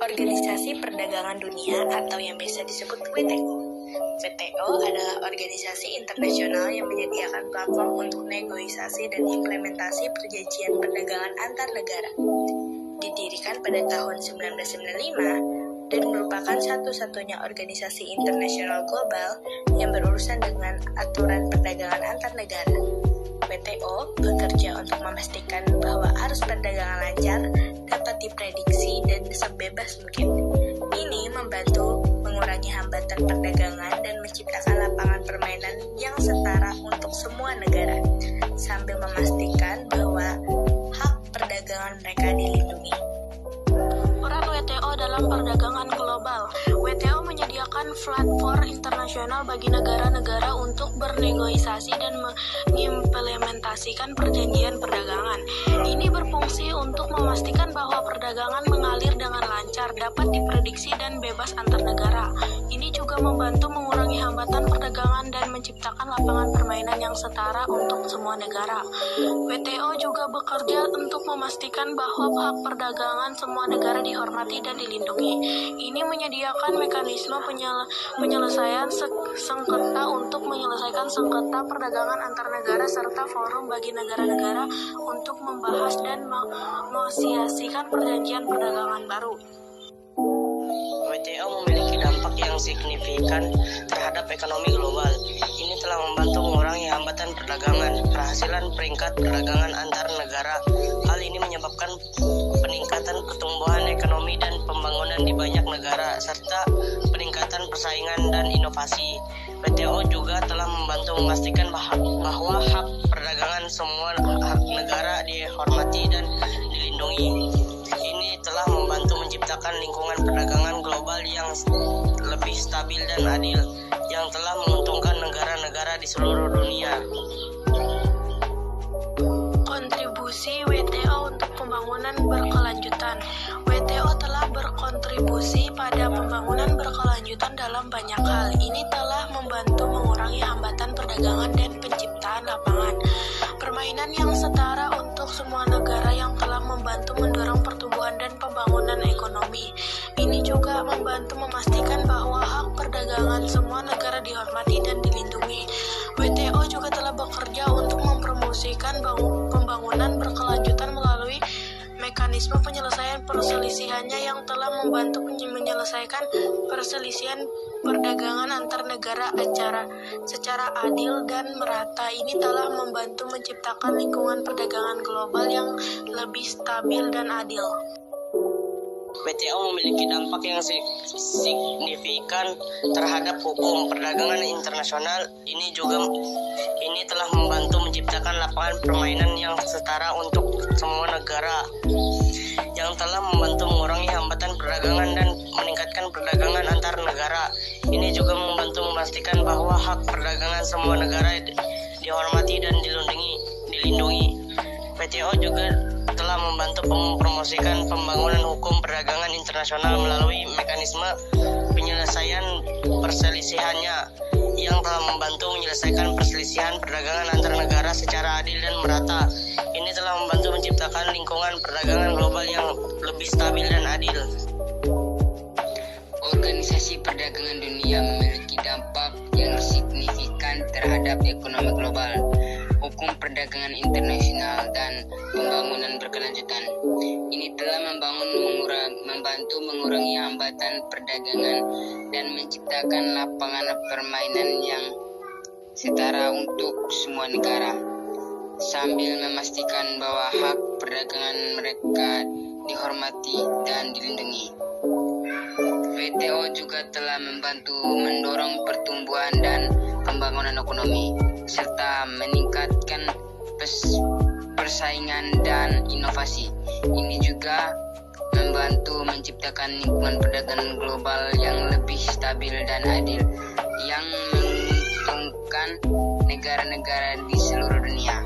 Organisasi Perdagangan Dunia atau yang biasa disebut WTO. WTO adalah organisasi internasional yang menyediakan platform untuk negosiasi dan implementasi perjanjian perdagangan antar negara. Didirikan pada tahun 1995 dan merupakan satu-satunya organisasi internasional global yang berurusan dengan aturan perdagangan antar negara. WTO bekerja untuk memastikan bahwa arus perdagangan lancar, dapat diprediksi dan sebebas mungkin. Ini membantu mengurangi hambatan perdagangan dan menciptakan lapangan permainan yang setara untuk semua negara, sambil memastikan bahwa hak perdagangan mereka dilindungi. Peran WTO dalam perdagangan global. WTO menyediakan platform internasional bagi negara-negara untuk bernegosiasi dan mengimplementasikan perjanjian perdagangan. Ini berfungsi untuk memastikan bahwa perdagangan mengalir dengan lancar, dapat diprediksi dan bebas antar negara. Ini juga membantu mengurangi hambatan perdagangan dan menciptakan lapangan permainan yang setara untuk semua negara. WTO juga bekerja untuk memastikan bahwa hak perdagangan semua negara dihormati dan dilindungi. Ini menyediakan mekanisme penyelesaian sengketa untuk menyelesaikan sengketa perdagangan antar negara serta forum bagi negara-negara untuk membahas dan menegosiasikan perjanjian perdagangan baru. WTO memiliki dampak yang signifikan terhadap ekonomi global. Ini telah membantu mengurangi hambatan perdagangan, penghasilan peringkat perdagangan antar negara. Hal ini menyebabkan peningkatan pertumbuhan ekonomi dan pembangunan di banyak negara, serta peningkatan persaingan dan inovasi. WTO juga telah membantu memastikan bahwa hak perdagangan semua negara dihormati dan dilindungi. Ini telah membantu menciptakan lingkungan perdagangan global yang lebih stabil dan adil, yang telah menguntungkan negara-negara di seluruh dunia. Kontribusi WTO untuk pembangunan berkelanjutan. WTO telah berkontribusi pada pembangunan berkelanjutan dalam banyak hal. Ini telah membantu mengurangi hambatan perdagangan dan penciptaan lapangan permainan yang setara untuk semua negara, yang telah membantu mendorong pertumbuhan dan pembangunan ekonomi. Ini juga membantu memastikan bahwa hak perdagangan semua negara dihormati dan dilindungi. WTO juga telah bekerja untuk mempromosikan pembangunan berkelanjutan melalui mekanisme penyelesaian perselisihannya yang telah membantu menyelesaikan perselisihan perdagangan antar negara secara adil dan merata. Ini telah membantu menciptakan lingkungan perdagangan global yang lebih stabil dan adil. WTO memiliki dampak yang signifikan terhadap hukum perdagangan internasional. Ini telah membantu menciptakan lapangan permainan yang setara untuk semua negara, yang telah membantu mengurangi hambatan perdagangan dan meningkatkan perdagangan antar negara. Ini juga membantu memastikan bahwa hak perdagangan semua negara dihormati dan dilindungi. WTO juga telah membantu mempromosikan pembangunan hukum perdagangan internasional melalui mekanisme penyelesaian perselisihannya, yang telah membantu menyelesaikan perselisihan perdagangan antar negara secara adil dan merata. Ini telah membantu menciptakan lingkungan perdagangan global yang lebih stabil dan adil. Organisasi Perdagangan Dunia memiliki dampak yang signifikan terhadap ekonomi global, hukum perdagangan internasional, dan pembangunan berkelanjutan. Ini telah membantu mengurangi hambatan perdagangan dan menciptakan lapangan permainan yang setara untuk semua negara, sambil memastikan bahwa hak perdagangan mereka dihormati dan dilindungi. WTO juga telah membantu mendorong pertumbuhan dan pembangunan ekonomi, serta meningkatkan persaingan dan inovasi. Ini juga membantu menciptakan lingkungan perdagangan global yang lebih stabil dan adil, yang menguntungkan negara-negara di seluruh dunia.